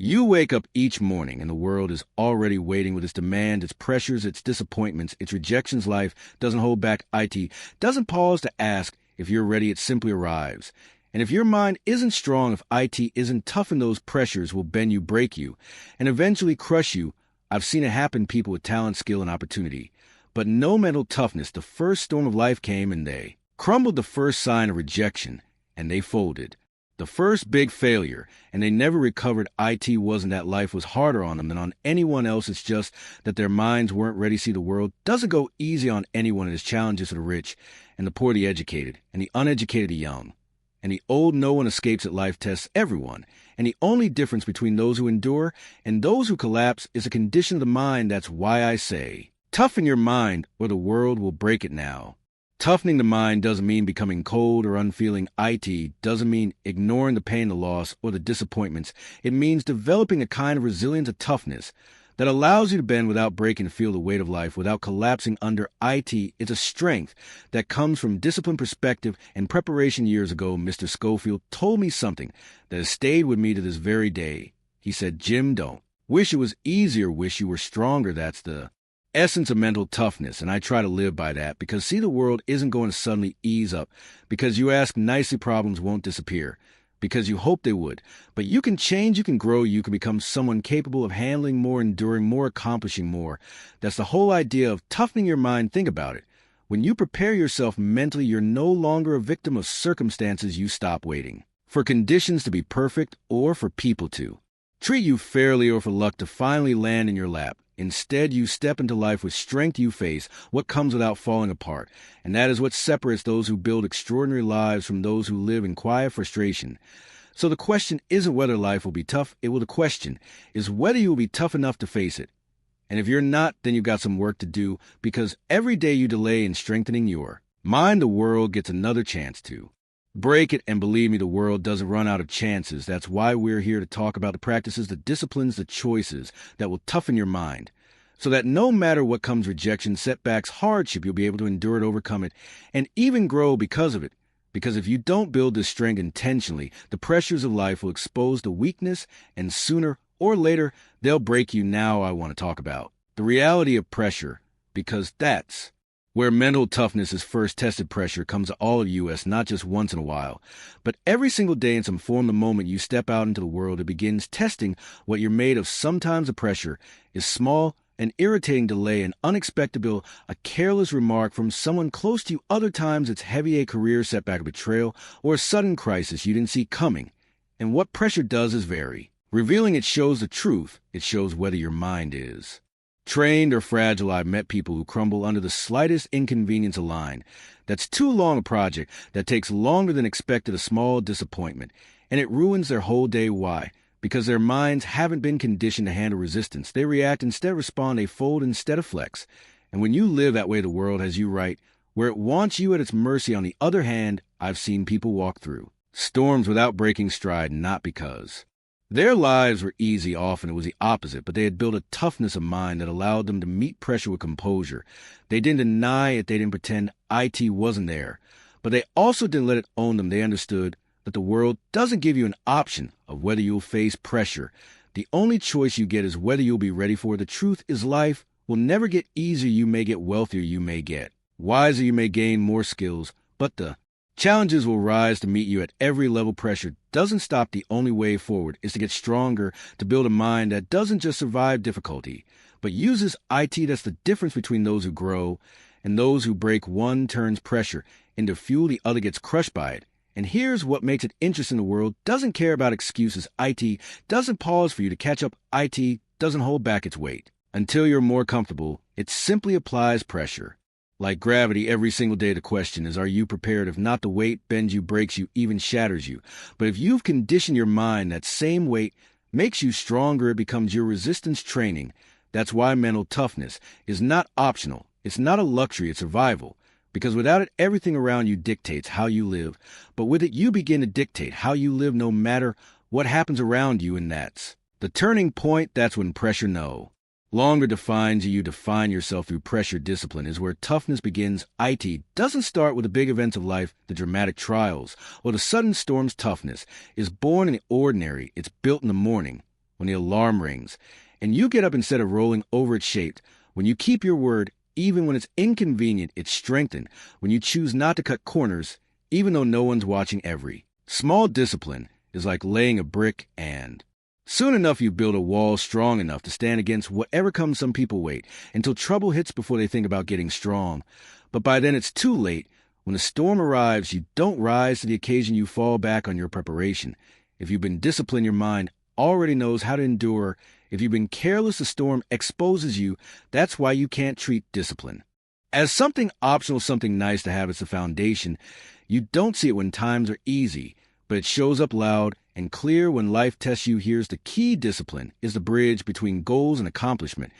You wake up each morning and the world is already waiting with its demands, its pressures, its disappointments, its rejections. Life doesn't hold back. IT doesn't pause to ask if you're ready. It simply arrives. And if your mind isn't strong, if IT isn't tough, and those pressures will bend you, break you, and eventually crush you. I've seen it happen to people with talent, skill, and opportunity. But no mental toughness. The first storm of life came and they crumbled. The first sign of rejection and they folded. The first big failure, and they never recovered. IT wasn't that life was harder on them than on anyone else. It's just that their minds weren't ready. See, the world doesn't go easy on anyone. It is challenges to the rich and the poor, the educated, and the uneducated, the young. And the old. No one escapes it. Life tests everyone. And the only difference between those who endure and those who collapse is a condition of the mind. That's why I say, toughen your mind or the world will break it now. Toughening the mind doesn't mean becoming cold or unfeeling. IT doesn't mean ignoring the pain, the loss, or the disappointments. It means developing a kind of resilience, a toughness that allows you to bend without breaking, to feel the weight of life without collapsing under. IT is a strength that comes from discipline, perspective, and preparation. Years ago, Mr. Schofield told me something that has stayed with me to this very day. He said, "Jim, don't wish it was easier, wish you were stronger." That's the essence of mental toughness, and I try to live by that, because see, the world isn't going to suddenly ease up because you ask nicely. Problems won't disappear because you hope they would. But you can change, you can grow, you can become someone capable of handling more, enduring more, accomplishing more. That's the whole idea of toughening your mind. Think about it. When you prepare yourself mentally, you're no longer a victim of circumstances. You stop waiting for conditions to be perfect or for people to treat you fairly or for luck to finally land in your lap. Instead, you step into life with strength. You face what comes without falling apart. And that is what separates those who build extraordinary lives from those who live in quiet frustration. So the question isn't whether life will be tough. The question is whether you will be tough enough to face it. And if you're not, then you've got some work to do, because every day you delay in strengthening your mind, the world gets another chance to break it. And believe me, the world doesn't run out of chances. That's why we're here to talk about the practices, the disciplines, the choices that will toughen your mind, so that no matter what comes, rejection, setbacks, hardship, you'll be able to endure it, overcome it, and even grow because of it. Because if you don't build this strength intentionally, the pressures of life will expose the weakness, and sooner or later, they'll break you. Now I want to talk about the reality of pressure, because that's where mental toughness is first tested. Pressure comes to all of us, not just once in a while, but every single day in some form. The moment you step out into the world, it begins testing what you're made of. Sometimes the pressure is small, an irritating delay, an unexpected bill, a careless remark from someone close to you. Other times it's heavy, a career setback, a betrayal, or a sudden crisis you didn't see coming. And what pressure does is vary. Revealing it shows the truth. It shows whether your mind is trained or fragile. I've met people who crumble under the slightest inconvenience. A line that's too long, a project that takes longer than expected, a small disappointment, and it ruins their whole day. Why? Because their minds haven't been conditioned to handle resistance. They react instead of respond. They fold instead of flex. And when you live that way, the world has you right where it wants you at its mercy. On the other hand, I've seen people walk through storms without breaking stride, not because their lives were easy. Often it was the opposite, but they had built a toughness of mind that allowed them to meet pressure with composure. They didn't deny it. They didn't pretend IT wasn't there. But they also didn't let it own them. They understood that the world doesn't give you an option of whether you'll face pressure. The only choice you get is whether you'll be ready for it. The truth is, life will never get easier. You may get wealthier. You may get wiser. You may gain more skills. But the challenges will rise to meet you at every level. Pressure doesn't stop. The only way forward is to get stronger, to build a mind that doesn't just survive difficulty, but uses IT. That's the difference between those who grow and those who break. One turns pressure into fuel. The other gets crushed by it. And here's what makes it interesting. The world doesn't care about excuses. IT doesn't pause for you to catch up. IT doesn't hold back its weight until you're more comfortable. It simply applies pressure like gravity every single day. The question is, are you prepared? If not, the weight bends you, breaks you, even shatters you. But if you've conditioned your mind, that same weight makes you stronger. It becomes your resistance training. That's why mental toughness is not optional. It's not a luxury. It's survival. Because without it, everything around you dictates how you live. But with it, you begin to dictate how you live no matter what happens around you. And that's the turning point. That's when pressure longer defines you. You define yourself through pressure. Discipline is where toughness begins. IT doesn't start with the big events of life, the dramatic trials, or the sudden storms. Toughness is born in the ordinary. It's built in the morning when the alarm rings, and you get up instead of rolling over it shaped. When you keep your word, even when it's inconvenient, it's strengthened. When you choose not to cut corners, even though no one's watching every. Small discipline is like laying a brick, and soon enough you build a wall strong enough to stand against whatever comes. Some people wait until trouble hits before they think about getting strong. But by then it's too late. When the storm arrives, you don't rise to the occasion, you fall back on your preparation. If you've been disciplined, your mind already knows how to endure. If you've been careless, the storm exposes you. That's why you can't treat discipline as something optional, something nice to have as the foundation. You don't see it when times are easy, but it shows up loud and clear when life tests you. Here's the key: discipline is the bridge between goals and accomplishment,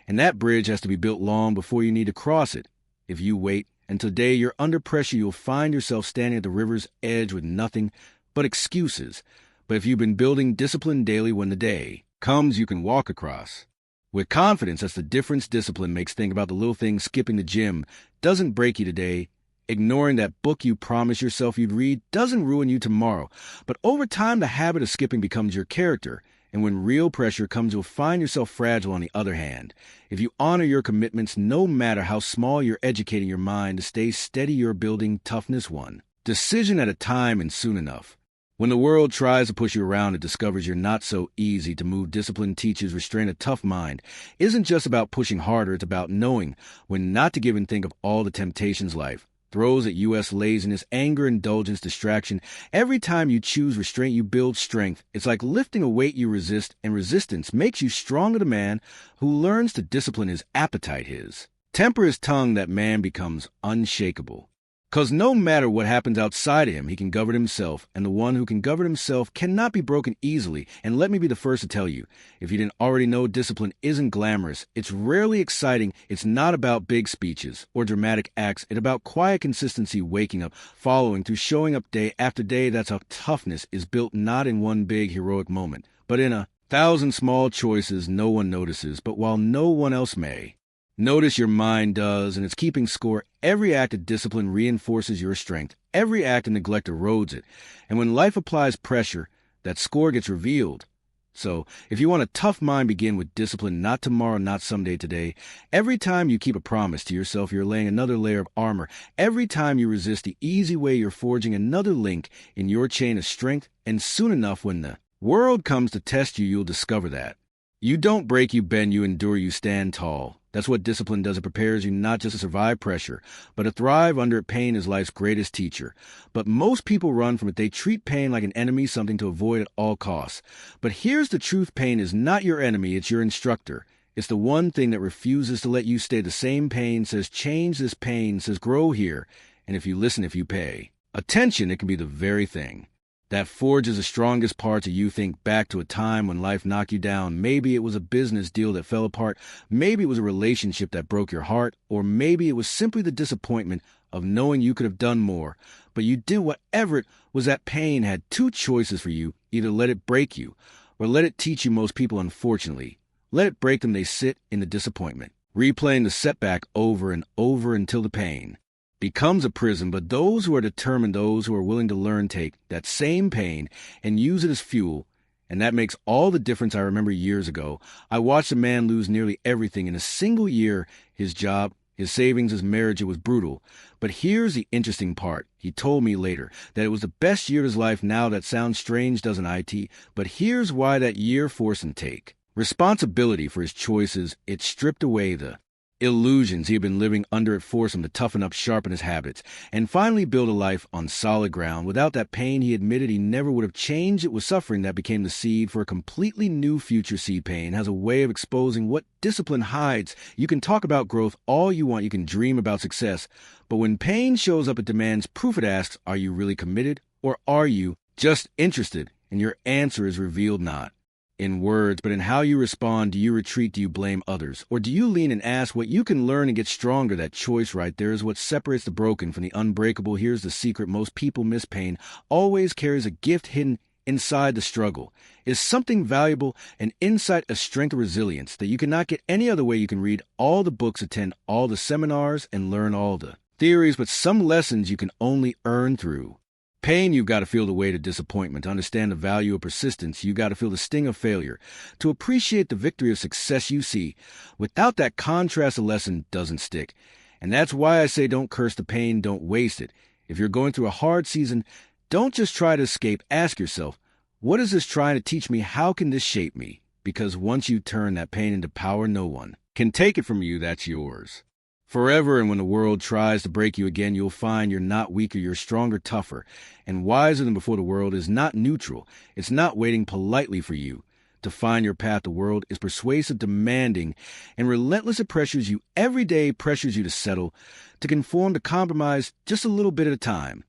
and that bridge has to be built long before you need to cross it. If you wait until today you're under pressure, you'll find yourself standing at the river's edge with nothing but excuses. But if you've been building discipline daily, when the day comes, you can walk across with confidence. That's the difference discipline makes. Think about the little things. Skipping the gym doesn't break you today. Ignoring that book you promised yourself you'd read doesn't ruin you tomorrow. But over time, the habit of skipping becomes your character. And when real pressure comes, you'll find yourself fragile. On the other hand, if you honor your commitments, no matter how small, you're educating your mind to stay steady. You're building toughness one decision at a time, and soon enough, when the world tries to push you around, it discovers you're not so easy to move. Discipline teaches restraint. A tough mind isn't just about pushing harder. It's about knowing when not to give. And think of all the temptations life throws at you: laziness, anger, indulgence, distraction. Every time you choose restraint, you build strength. It's like lifting a weight you resist, and resistance makes you stronger. The man who learns to discipline his appetite, his temper, his tongue, that man becomes unshakable. Because no matter what happens outside of him, he can govern himself, and the one who can govern himself cannot be broken easily. And let me be the first to tell you, if you didn't already know, discipline isn't glamorous. It's rarely exciting. It's not about big speeches or dramatic acts. It's about quiet consistency, waking up, following through, showing up day after day. That's how toughness is built, not in one big heroic moment, but in 1,000 small choices no one notices, but while no one else may notice, your mind does, and it's keeping score. Every act of discipline reinforces your strength. Every act of neglect erodes it. And when life applies pressure, that score gets revealed. So, if you want a tough mind, begin with discipline. Not tomorrow, not someday, today. Every time you keep a promise to yourself, you're laying another layer of armor. Every time you resist the easy way, you're forging another link in your chain of strength. And soon enough, when the world comes to test you, you'll discover that you don't break, you bend, you endure, you stand tall. That's what discipline does. It prepares you not just to survive pressure, but to thrive under it. Pain is life's greatest teacher. But most people run from it. They treat pain like an enemy, something to avoid at all costs. But here's the truth: pain is not your enemy, it's your instructor. It's the one thing that refuses to let you stay the same. Pain says, change this. Pain says, grow here. And if you listen, if you pay attention, it can be the very thing that forges the strongest parts of you. Think back to a time when life knocked you down. Maybe it was a business deal that fell apart. Maybe it was a relationship that broke your heart. Or maybe it was simply the disappointment of knowing you could have done more. But you did whatever it was. That pain had two choices for you: either let it break you or let it teach you. Most people, unfortunately, let it break them. They sit in the disappointment, replaying the setback over and over until the pain becomes a prison. But those who are determined, those who are willing to learn, take that same pain and use it as fuel. And that makes all the difference. I remember years ago, I watched a man lose nearly everything in a single year: his job, his savings, his marriage. It was brutal. But here's the interesting part. He told me later that it was the best year of his life. Now that sounds strange, doesn't it? But here's why: that year forced him to take responsibility for his choices. It stripped away the illusions he had been living under. It forced him to toughen up, sharpen his habits, and finally build a life on solid ground. Without that pain, he admitted, he never would have changed. It was suffering that became the seed for a completely new future. Seed pain has a way of exposing what discipline hides. You can talk about growth all you want. You can dream about success. But when pain shows up, it demands proof. It asks, are you really committed, or are you just interested? And your answer is revealed not in words, but in how you respond. Do you retreat? Do you blame others? Or do you lean and ask what you can learn and get stronger? That choice right there is what separates the broken from the unbreakable. Here's the secret: most people miss. Pain always carries a gift hidden inside the struggle. Is something valuable, an insight, a strength, a resilience that you cannot get any other way. You can read all the books, attend all the seminars, and learn all the theories, but some lessons you can only earn through pain, you've got to feel the weight of disappointment. To understand the value of persistence, you've got to feel the sting of failure. To appreciate the victory of success you see. Without that contrast, a lesson doesn't stick. And that's why I say don't curse the pain, don't waste it. If you're going through a hard season, don't just try to escape. Ask yourself, what is this trying to teach me? How can this shape me? Because once you turn that pain into power, no one can take it from you. That's yours forever. And when the world tries to break you again, you'll find you're not weaker, you're stronger, tougher, and wiser than before. The world is not neutral. It's not waiting politely for you to find your path. The world is persuasive, demanding, and relentless. It pressures you every day, pressures you to settle, to conform, to compromise just a little bit at a time.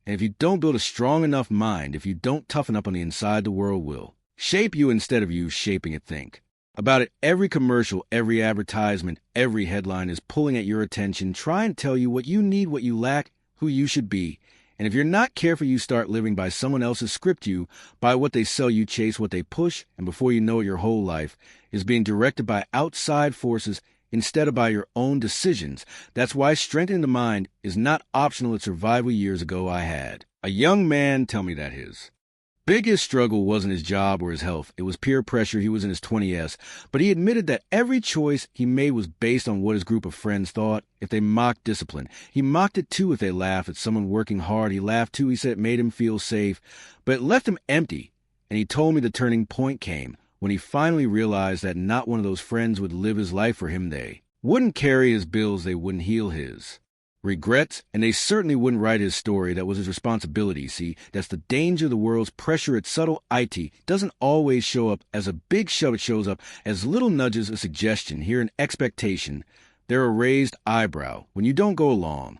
And if you don't build a strong enough mind, if you don't toughen up on the inside, the world will shape you instead of you shaping it. Think about it. Every commercial, every advertisement, every headline is pulling at your attention, trying to tell you what you need, what you lack, who you should be. And if you're not careful, you start living by someone else's script, you by what they sell, you chase what they push, and before you know it, your whole life is being directed by outside forces instead of by your own decisions. That's why strengthening the mind is not optional. It's survival. Years ago, I had a young man tell me that his biggest struggle wasn't his job or his health. It was peer pressure. He was in his 20s, but he admitted that every choice he made was based on what his group of friends thought. If they mocked discipline, he mocked it too. If they laughed at someone working hard, he laughed too. He said it made him feel safe, but it left him empty. And he told me the turning point came when he finally realized that not one of those friends would live his life for him. They wouldn't carry his bills. They wouldn't heal his regrets, and they certainly wouldn't write his story. That was his responsibility. See, that's the danger of the world's pressure. It's subtle. It doesn't always show up as a big shove. It shows up as little nudges, a suggestion, here an expectation. They're a raised eyebrow when you don't go along.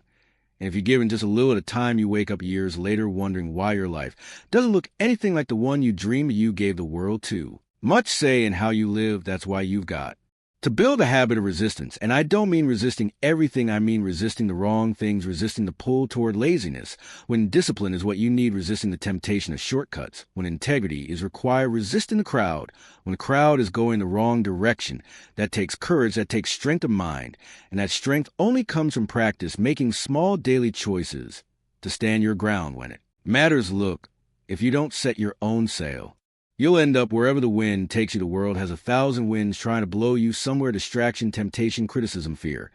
And if you're given just a little at a time, you wake up years later wondering why your life doesn't look anything like the one you dreamed you gave the world to. Much say in how you live. That's why you've got to build a habit of resistance. And I don't mean resisting everything. I mean resisting the wrong things, resisting the pull toward laziness. When discipline is what you need, resisting the temptation of shortcuts. When integrity is required, resisting the crowd. When the crowd is going the wrong direction, that takes courage, that takes strength of mind. And that strength only comes from practice, making small daily choices to stand your ground when it matters. Look, if you don't set your own sail, you'll end up wherever the wind takes you. The world has 1,000 winds trying to blow you somewhere. Distraction, temptation, criticism, fear.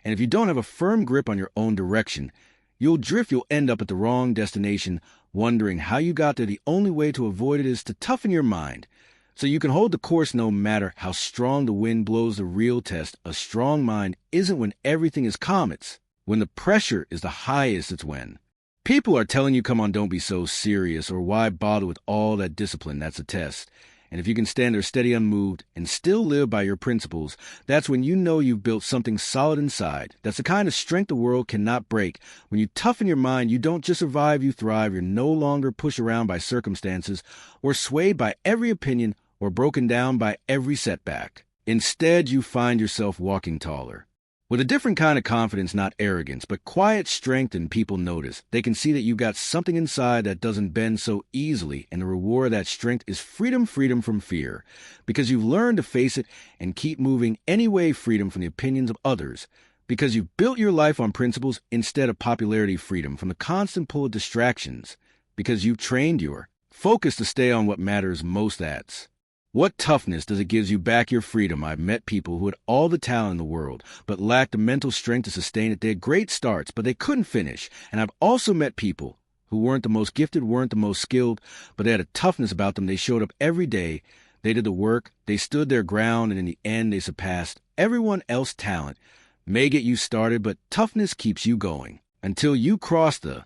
And if you don't have a firm grip on your own direction, you'll drift. You'll end up at the wrong destination, wondering how you got there. The only way to avoid it is to toughen your mind so you can hold the course no matter how strong the wind blows. The real test, a strong mind, isn't when everything is calm. It's when the pressure is the highest. It's when people are telling you, come on, don't be so serious, or why bother with all that discipline? That's a test. And if you can stand there steady, unmoved, and still live by your principles, that's when you know you've built something solid inside. That's the kind of strength the world cannot break. When you toughen your mind, you don't just survive, you thrive. You're no longer pushed around by circumstances, or swayed by every opinion, or broken down by every setback. Instead, you find yourself walking taller, with a different kind of confidence, not arrogance, but quiet strength, and people notice. They can see that you've got something inside that doesn't bend so easily, and the reward of that strength is freedom, freedom from fear, because you've learned to face it and keep moving anyway, freedom from the opinions of others, because you've built your life on principles instead of popularity, freedom from the constant pull of distractions, because you've trained your focus to stay on what matters most. That's what toughness does. It gives you back your freedom. I've met people who had all the talent in the world, but lacked the mental strength to sustain it. They had great starts, but they couldn't finish. And I've also met people who weren't the most gifted, weren't the most skilled, but they had a toughness about them. They showed up every day. They did the work. They stood their ground, and in the end, they surpassed everyone else's talent. May get you started, but toughness keeps you going until you cross the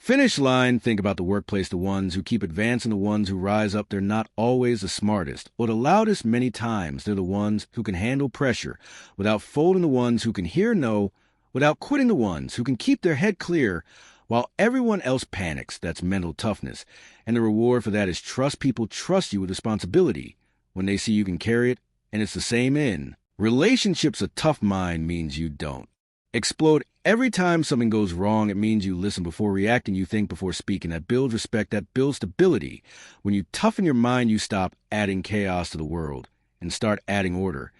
finish line. Think about the workplace. The ones who keep advancing, the ones who rise up, they're not always the smartest or the loudest. Many times they're the ones who can handle pressure without folding, the ones who can hear no without quitting, the ones who can keep their head clear while everyone else panics. That's mental toughness. And the reward for that is trust. People trust you with responsibility when they see you can carry it. And it's the same in relationships. A tough mind means you don't explode every time something goes wrong. It means you listen before reacting, you think before speaking. That builds respect, that builds stability. When you toughen your mind, you stop adding chaos to the world and start adding order.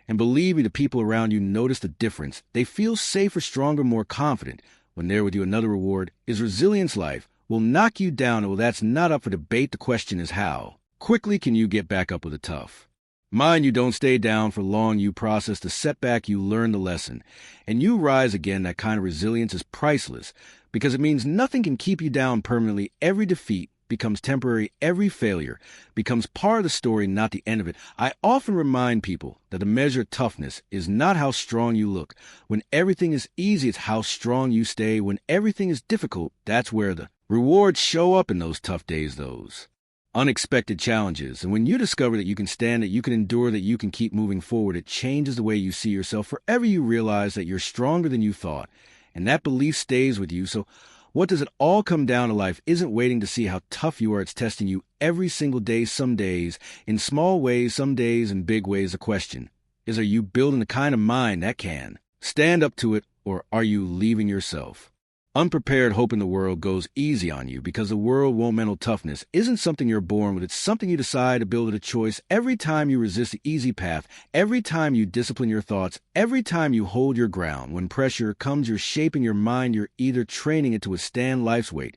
And believe me, the people around you notice the difference. They feel safer, stronger, more confident when they're with you. Another reward is resilience. Life will knock you down, well, that's not up for debate. The question is how quickly can you get back up with a tough mind? You don't stay down for long. You process the setback, you learn the lesson, and you rise again. That kind of resilience is priceless because it means nothing can keep you down permanently. Every defeat becomes temporary. Every failure becomes part of the story, not the end of it. I often remind people that the measure of toughness is not how strong you look. When everything is easy, it's how strong you stay. When everything is difficult, that's where the rewards show up in those tough days, those unexpected challenges. And when you discover that you can stand it, you can endure, that you can keep moving forward, it changes the way you see yourself. Forever you realize that you're stronger than you thought, and that belief stays with you. So what does it all come down to? Life isn't waiting to see how tough you are. It's testing you every single day, some days in small ways, some days in big ways. The question is, are you building the kind of mind that can stand up to it, or are you leaving yourself unprepared, hoping the world goes easy on you? Because the world won't. Mental toughness isn't something you're born with. It's something you decide to build at a choice. Every time you resist the easy path, every time you discipline your thoughts, every time you hold your ground, when pressure comes, you're shaping your mind. You're either training it to withstand life's weight,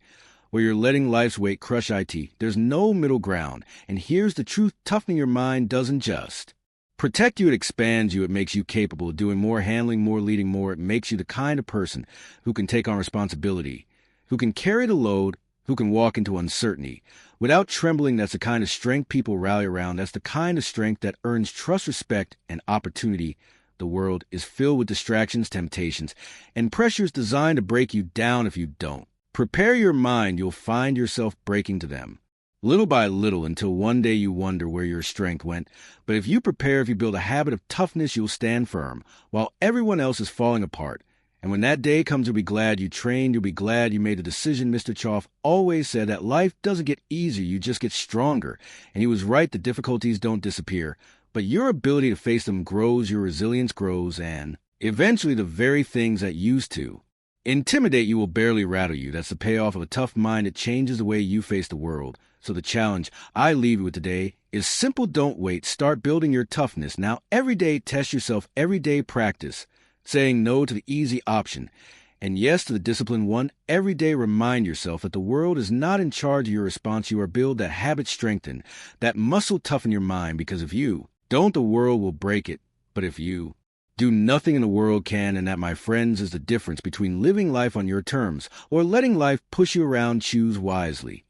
or you're letting life's weight crush it. There's no middle ground. And here's the truth: toughening your mind doesn't just protect you, it expands you. It makes you capable of doing more, handling more, leading more. It makes you the kind of person who can take on responsibility, who can carry the load, who can walk into uncertainty without trembling. That's the kind of strength people rally around. That's the kind of strength that earns trust, respect, and opportunity. The world is filled with distractions, temptations, and pressures designed to break you down. If you don't prepare your mind, you'll find yourself breaking to them, little by little, until one day you wonder where your strength went. But if you prepare, if you build a habit of toughness, you'll stand firm while everyone else is falling apart. And when that day comes, you'll be glad you trained. You'll be glad you made a decision. Mr. Choff always said that life doesn't get easier, you just get stronger. And he was right. The difficulties don't disappear, but your ability to face them grows. Your resilience grows, and eventually the very things that used to intimidate you will barely rattle you. That's the payoff of a tough mind. It changes the way you face the world. So the challenge I leave you with today is simple. Don't wait. Start building your toughness now. Every day, test yourself. Every day, practice saying no to the easy option and yes to the disciplined one. Every day, remind yourself that the world is not in charge of your response. You are build that habit, strengthen that muscle, toughen your mind. Because if you don't, the world will break it. But if you do, nothing in the world can. And that, my friends, is the difference between living life on your terms or letting life push you around. Choose wisely.